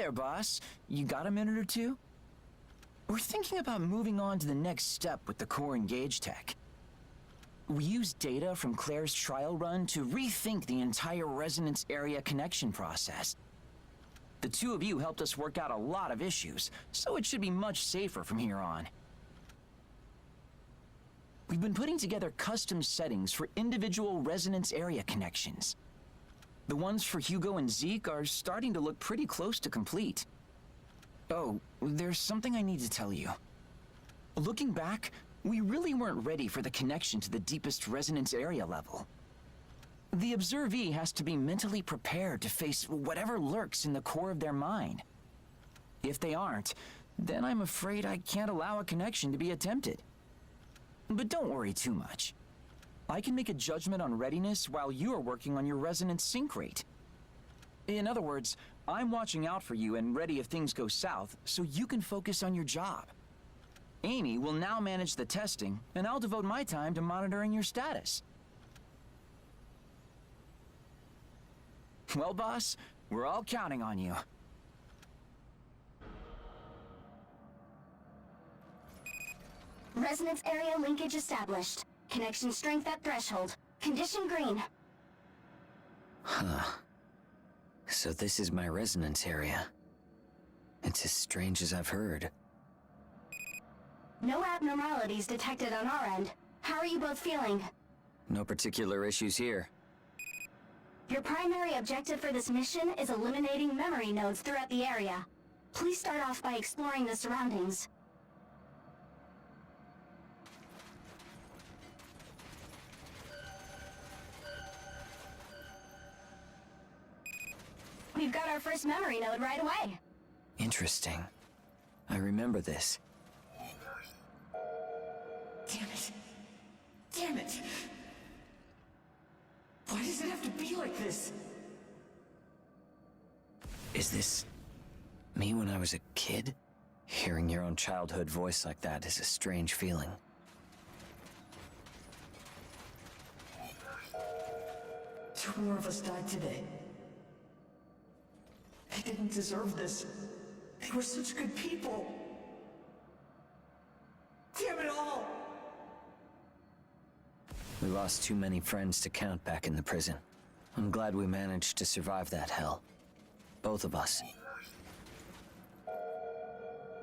there, boss. You got a minute or two? We're thinking about moving on to the next step with the core engage tech. We used data from Claire's trial run to rethink the entire resonance area connection process. The two of you helped us work out a lot of issues, so it should be much safer from here on. We've been putting together custom settings for individual resonance area connections. The ones for Hugo and Zeke are starting to look pretty close to complete. Oh, there's something I need to tell you. Looking back, we really weren't ready for the connection to the deepest resonance area level. The observee has to be mentally prepared to face whatever lurks in the core of their mind. If they aren't, then I'm afraid I can't allow a connection to be attempted. But don't worry too much. I can make a judgment on readiness while you are working on your resonance sync rate. In other words, I'm watching out for you and ready if things go south, so you can focus on your job. Amy will now manage the testing, and I'll devote my time to monitoring your status. Well, boss, we're all counting on you. Resonance area linkage established. Connection strength at threshold. Condition green. Huh. So this is my resonance area. It's as strange as I've heard. No abnormalities detected on our end. How are you both feeling? No particular issues here. Your primary objective for this mission is eliminating memory nodes throughout the area. Please start off by exploring the surroundings. We've got our first memory node right away. Interesting. I remember this. Damn it. Damn it. Why does it have to be like this? Is this me when I was a kid? Hearing your own childhood voice like that is a strange feeling. Two more of us died today. They didn't deserve this. They were such good people. Damn it all! We lost too many friends to count back in the prison. I'm glad we managed to survive that hell. Both of us.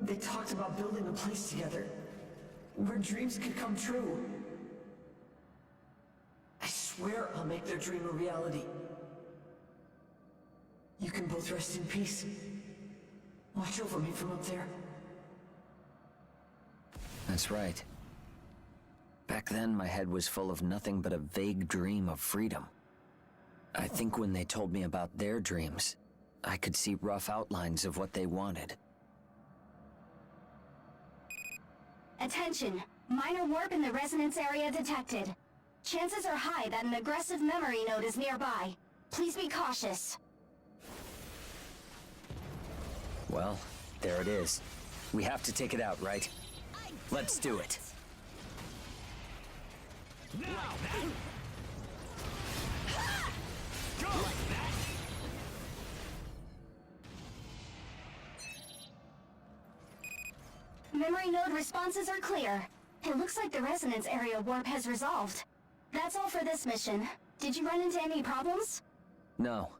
They talked about building a place together, where dreams could come true. I swear I'll make their dream a reality. You can both rest in peace. Watch over me from up there. That's right. Back then, my head was full of nothing but a vague dream of freedom. I think when they told me about their dreams, I could see rough outlines of what they wanted. Attention! Minor warp in the resonance area detected. Chances are high that an aggressive memory node is nearby. Please be cautious. Well, there it is. We have to take it out, right? Let's do it. Now! Go! Like that! Memory node responses are clear. It looks like the resonance area warp has resolved. That's all for this mission. Did you run into any problems? No.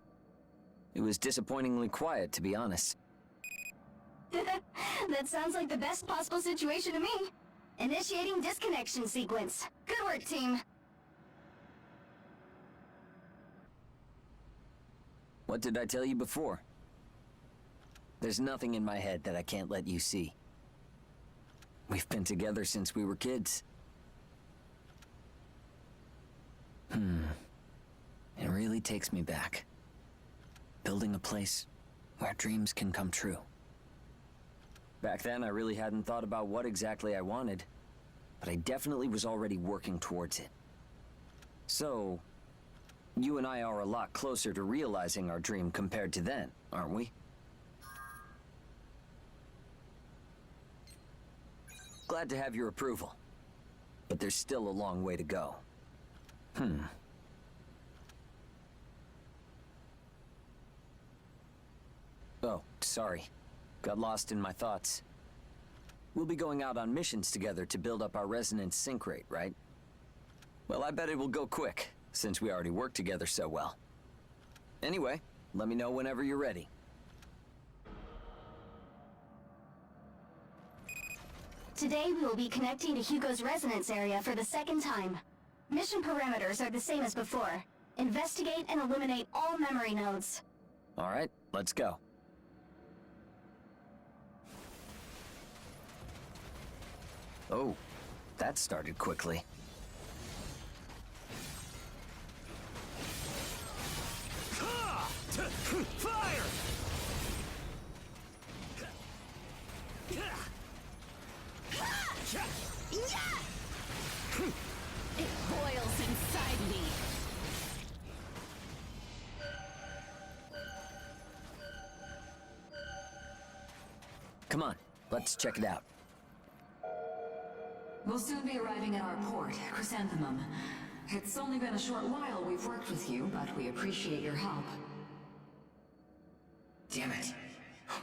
It was disappointingly quiet, to be honest. That sounds like the best possible situation to me. Initiating disconnection sequence. Good work, team. What did I tell you before? There's nothing in my head that I can't let you see. We've been together since we were kids. It really takes me back. Building a place where dreams can come true. Back then, I really hadn't thought about what exactly I wanted, but I definitely was already working towards it. So, you and I are a lot closer to realizing our dream compared to then, aren't we? Glad to have your approval, but there's still a long way to go. Oh, sorry. Got lost in my thoughts. We'll be going out on missions together to build up our resonance sync rate, right? Well, I bet it will go quick, since we already work together so well. Anyway, let me know whenever you're ready. Today we will be connecting to Hugo's resonance area for the second time. Mission parameters are the same as before. Investigate and eliminate all memory nodes. All right, let's go. Oh, that started quickly. Fire! It boils inside me. Come on, let's check it out. We'll soon be arriving at our port, Chrysanthemum. It's only been a short while we've worked with you, but we appreciate your help. Damn it.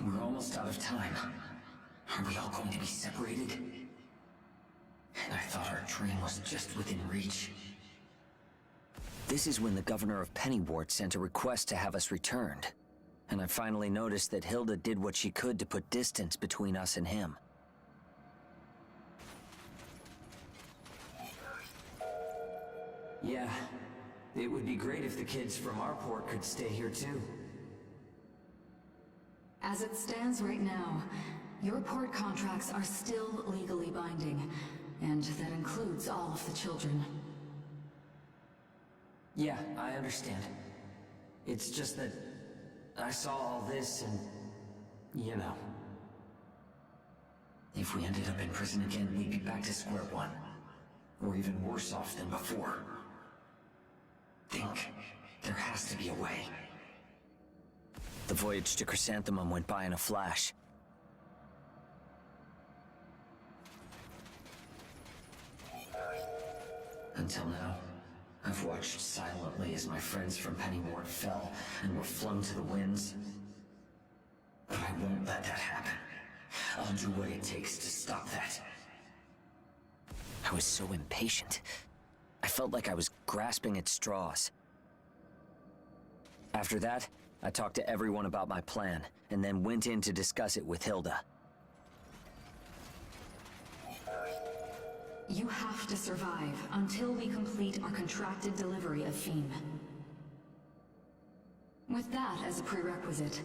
We're almost out of time. Are we all going to be separated? And I thought our train was just within reach. This is when the governor of Pennywort sent a request to have us returned. And I finally noticed that Hilda did what she could to put distance between us and him. Yeah, it would be great if the kids from our port could stay here too. As it stands right now, your port contracts are still legally binding, and that includes all of the children. Yeah, I understand. It's just that I saw all this and, you know. If we ended up in prison again, we'd be back to square one. Or even worse off than before. Think, there has to be a way. The voyage to Chrysanthemum went by in a flash. Until now, I've watched silently as my friends from Pennywort fell and were flung to the winds. But I won't let that happen. I'll do what it takes to stop that. I was so impatient. I felt like I was grasping at straws. After that, I talked to everyone about my plan, and then went in to discuss it with Hilda. You have to survive until we complete our contracted delivery of Fiend. With that as a prerequisite,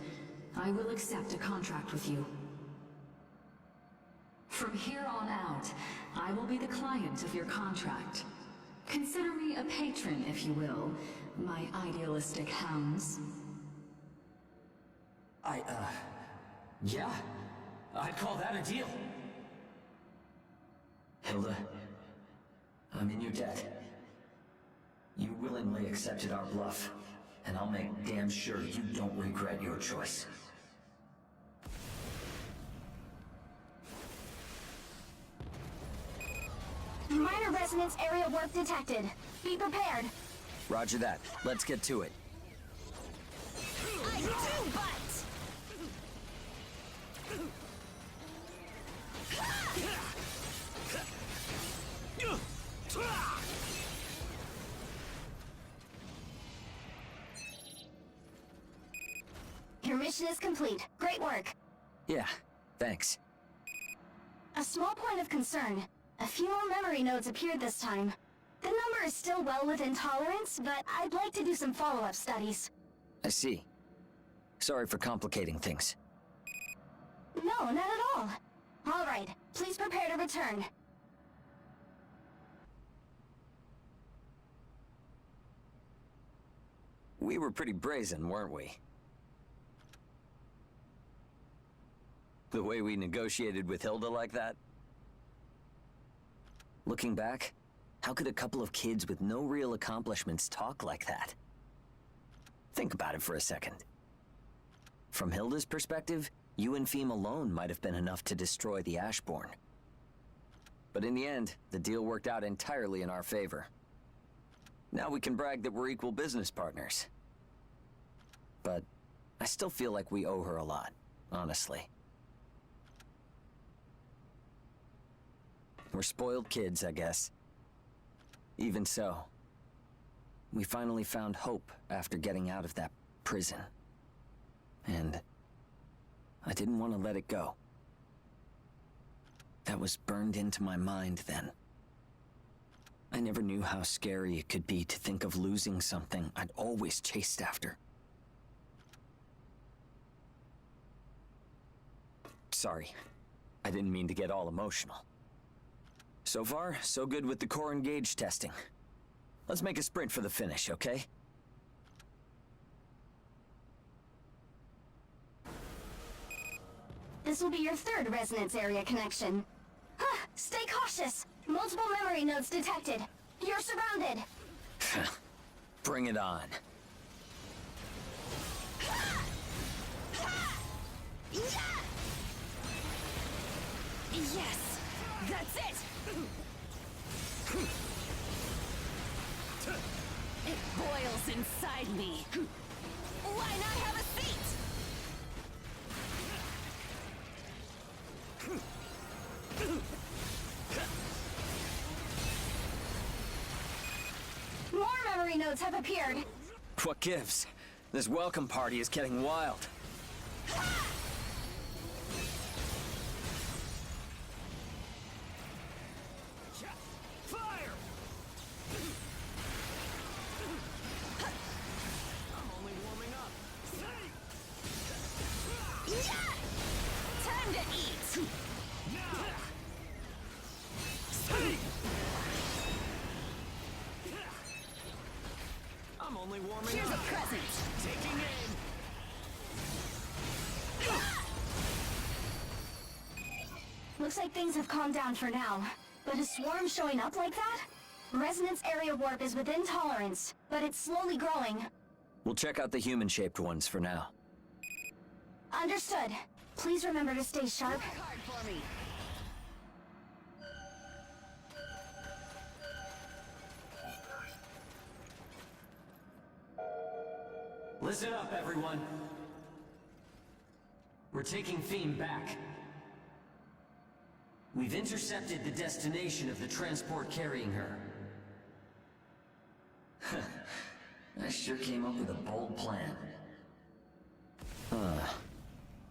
I will accept a contract with you. From here on out, I will be the client of your contract. Consider me a patron, if you will, my idealistic hounds. Yeah, I'd call that a deal. Hilda, I'm in your debt. You willingly accepted our bluff, and I'll make damn sure you don't regret your choice. Minor resonance area warp detected. Be prepared. Roger that. Let's get to it. I do bite! Your mission is complete. Great work. Yeah, thanks. A small point of concern. A few more memory nodes appeared this time. The number is still well within tolerance, but I'd like to do some follow-up studies. I see. Sorry for complicating things. No, not at all. All right, please prepare to return. We were pretty brazen, weren't we? The way we negotiated with Hilda like that? Looking back, how could a couple of kids with no real accomplishments talk like that? Think about it for a second. From Hilda's perspective, you and Feem alone might have been enough to destroy the Ashborn. But in the end, the deal worked out entirely in our favor. Now we can brag that we're equal business partners. But I still feel like we owe her a lot, honestly. We're spoiled kids, I guess. Even so, we finally found hope after getting out of that prison. And I didn't want to let it go. That was burned into my mind then. I never knew how scary it could be to think of losing something I'd always chased after. Sorry, I didn't mean to get all emotional. So far, so good with the core and gauge testing. Let's make a sprint for the finish, okay? This will be your third resonance area connection. Stay cautious! Multiple memory nodes detected. You're surrounded! Bring it on. Yes! That's it! It boils inside me. Why not have a seat? More memory nodes have appeared. What gives? This welcome party is getting wild. Fire! I'm only warming up. Time to eat! I'm only warming Here's a up. present! Taking aim. Looks like things have calmed down for now. But a swarm showing up like that? Resonance area warp is within tolerance, but it's slowly growing. We'll check out the human-shaped ones for now. Understood. Please remember to stay sharp. Card for me! Listen up, everyone. We're taking Theme back. We've intercepted the destination of the transport carrying her. I sure came up with a bold plan.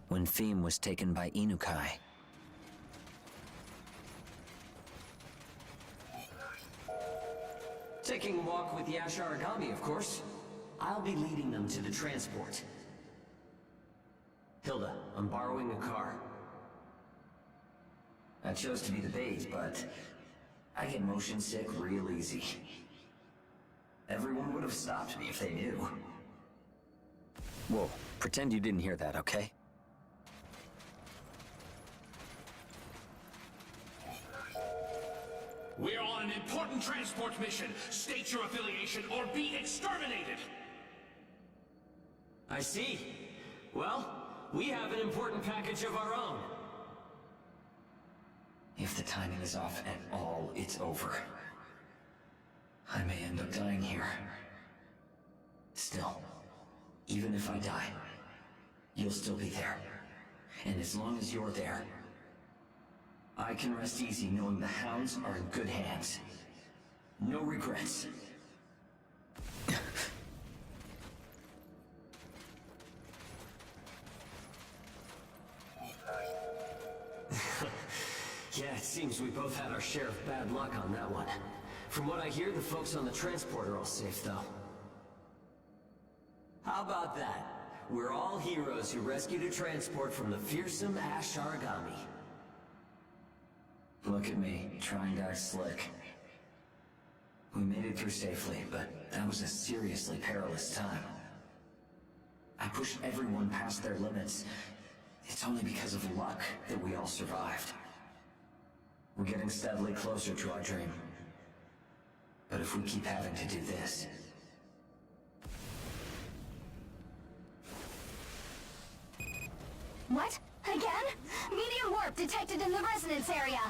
When Theme was taken by Inukai. Taking a walk with the Asharagami, of course. I'll be leading them to the transport. Hilda, I'm borrowing a car. I chose to be the bait, but I get motion sick real easy. Everyone would have stopped me if they knew. Whoa, pretend you didn't hear that, okay? We're on an important transport mission. State your affiliation or be exterminated. I see. Well, we have an important package of our own. If the timing is off at all, it's over. I may end up dying here. Still, even if I die, you'll still be there. And as long as you're there, I can rest easy knowing the hounds are in good hands. No regrets. Yeah, it seems we both had our share of bad luck on that one. From what I hear, the folks on the transport are all safe, though. How about that? We're all heroes who rescued a transport from the fearsome Asharagami. Look at me, trying to act slick. We made it through safely, but that was a seriously perilous time. I pushed everyone past their limits. It's only because of luck that we all survived. We're getting steadily closer to our dream. But if we keep having to do this... What? Again? Medium warp detected in the resonance area.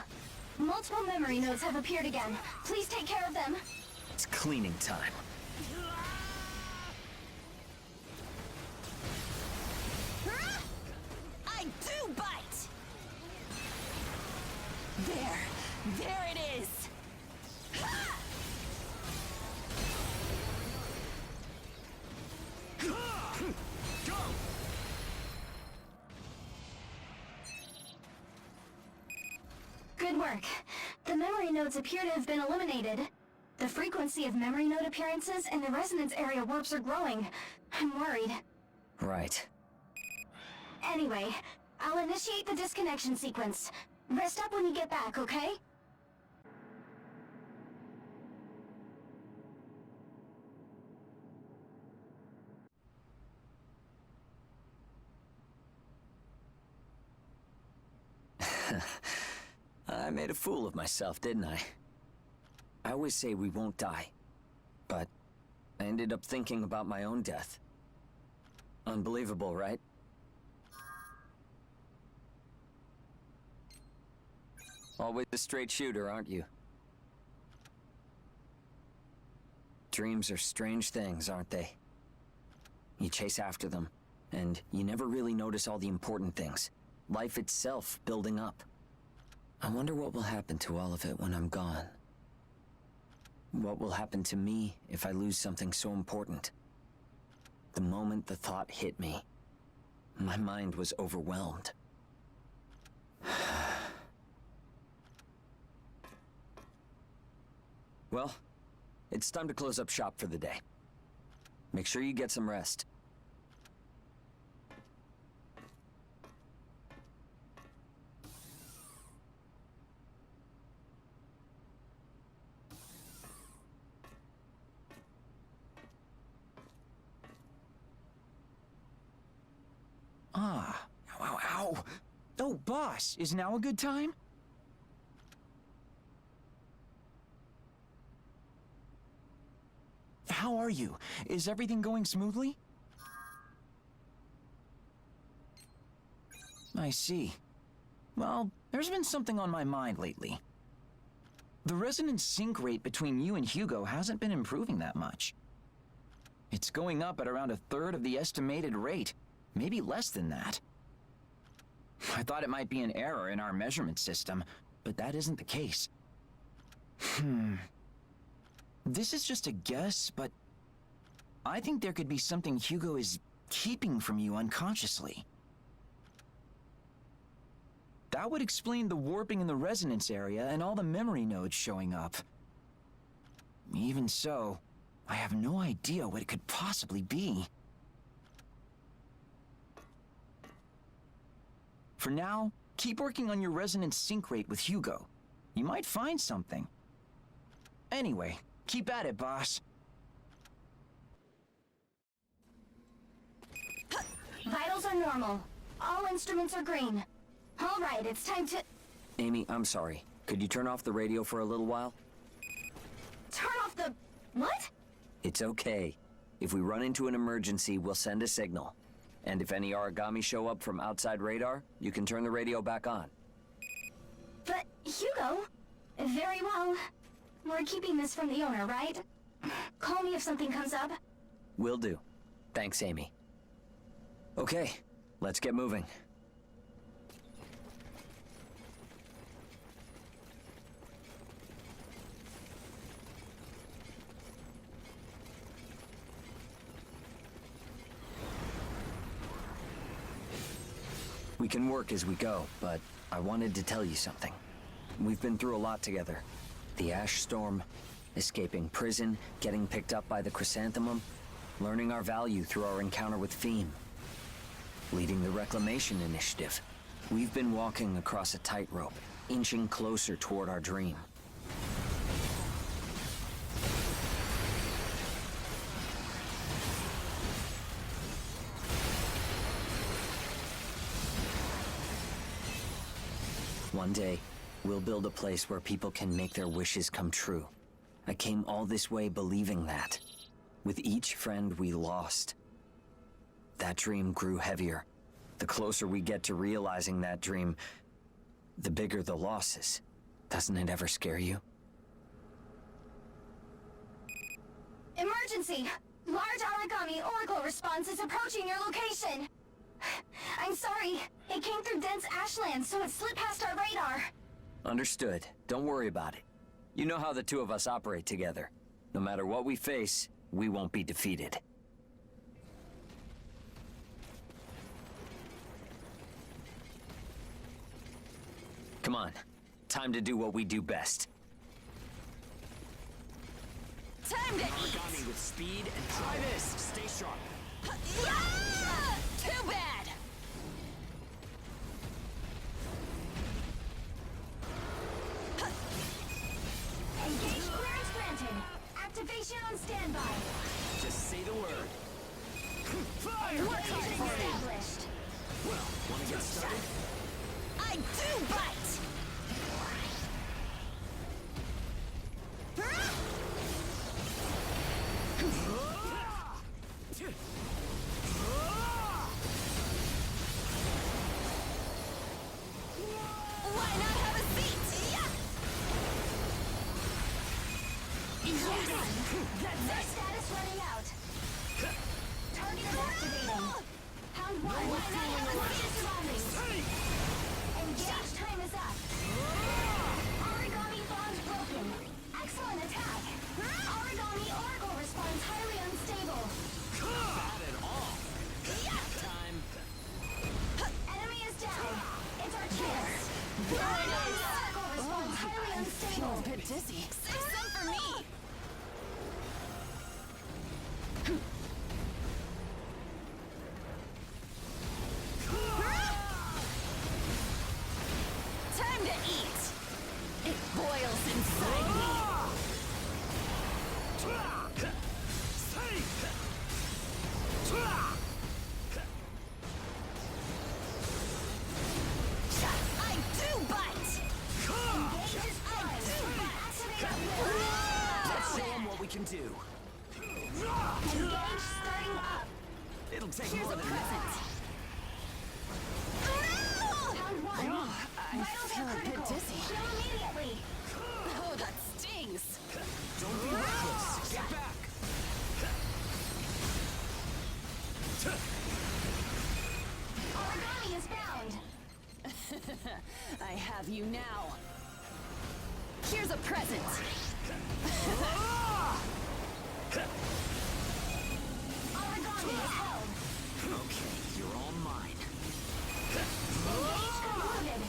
Multiple memory nodes have appeared again. Please take care of them. It's cleaning time. work. The memory nodes appear to have been eliminated. The frequency of memory node appearances and the resonance area warps are growing. I'm worried. Right. Anyway, I'll initiate the disconnection sequence. Rest up when you get back, okay? I made a fool of myself, didn't I? I always say we won't die, but I ended up thinking about my own death. Unbelievable, right? Always a straight shooter, aren't you? Dreams are strange things, aren't they? You chase after them, and you never really notice all the important things. Life itself building up. I wonder what will happen to all of it when I'm gone. What will happen to me if I lose something so important? The moment the thought hit me, my mind was overwhelmed. Well, it's time to close up shop for the day. Make sure you get some rest. Ah, ow, ow. Oh, boss, is now a good time? How are you? Is everything going smoothly? I see. Well, there's been something on my mind lately. The resonance sync rate between you and Hugo hasn't been improving that much. It's going up at around a third of the estimated rate, maybe less than that. I thought it might be an error in our measurement system, but that isn't the case. This is just a guess, but I think there could be something Hugo is keeping from you unconsciously. That would explain the warping in the resonance area and all the memory nodes showing up. Even so, I have no idea what it could possibly be. For now, keep working on your resonance sync rate with Hugo. You might find something. Anyway, keep at it, boss. Vitals are normal. All instruments are green. All right, it's time to... Amy, I'm sorry. Could you turn off the radio for a little while? Turn off the... What? It's okay. If we run into an emergency, we'll send a signal. And if any origami show up from outside radar, you can turn the radio back on. But, Hugo... Very well. We're keeping this from the owner, right? Call me if something comes up. Will do. Thanks, Amy. Okay, let's get moving. We can work as we go, but I wanted to tell you something. We've been through a lot together. The Ash Storm, escaping prison, getting picked up by the Chrysanthemum, learning our value through our encounter with Fiend, leading the Reclamation Initiative. We've been walking across a tightrope, inching closer toward our dream. One day, we'll build a place where people can make their wishes come true. I came all this way believing that. With each friend we lost, that dream grew heavier. The closer we get to realizing that dream, the bigger the losses. Doesn't it ever scare you? Emergency! Large origami oracle response is approaching your location! I'm sorry. It came through dense ashland, so it slipped past our radar. Understood. Don't worry about it. You know how the two of us operate together. No matter what we face, we won't be defeated. Come on. Time to do what we do best. Time to eat! Origami with speed and try this. Stay sharp. Yeah! Too bad! Engage clearance granted. Activation on standby. Just say the word. Fire! Established. Well, wanna get started? I do bite! Why not have a seat? Yeah! Their status running out. Target is activating. Pound 1. Why not have a seat surroundings? Engage time is up. Origami bond broken. Excellent attack. Origami Oracle responds highly unstable. Not at all. Time. Enemy is down. It's our chance. Origami Oracle responds highly I feel unstable. a bit dizzy. Save some for me! Time to eat! It boils inside me! I do bite! Engage is prime. Activate up there. Let's show them what we can do. Engage starting up. It'll take Here's more a than present! Pound 1. I Vitals feel are a bit critical. dizzy. Heal immediately. Oh, that stings! Don't be reckless. Get back. Origami is bound. I have you now. Here's a present. Origami is held. Okay, you're all mine. Engage concluded.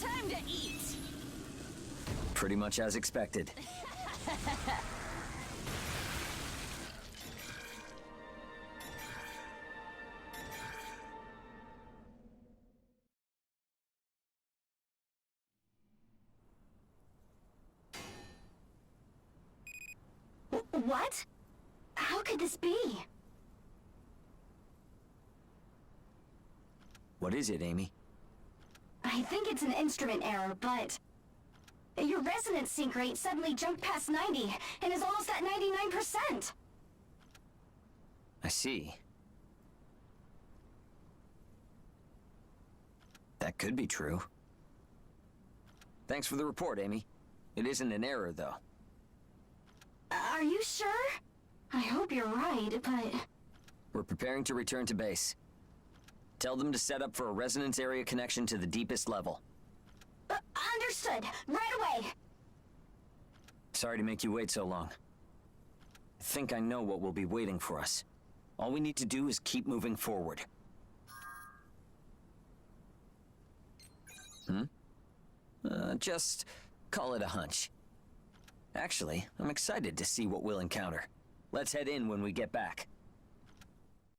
Time to eat. Pretty much as expected. What? How could this be? What is it, Amy? I think it's an instrument error, but... Your resonance sync rate suddenly jumped past 90 and is almost at 99%. I see. That could be true. Thanks for the report, Amy. It isn't an error, though. Are you sure? I hope you're right, but... We're preparing to return to base. Tell them to set up for a resonance area connection to the deepest level. Understood. Right away. Sorry to make you wait so long. I think I know what will be waiting for us. All we need to do is keep moving forward. Just call it a hunch. Actually, I'm excited to see what we'll encounter. Let's head in when we get back.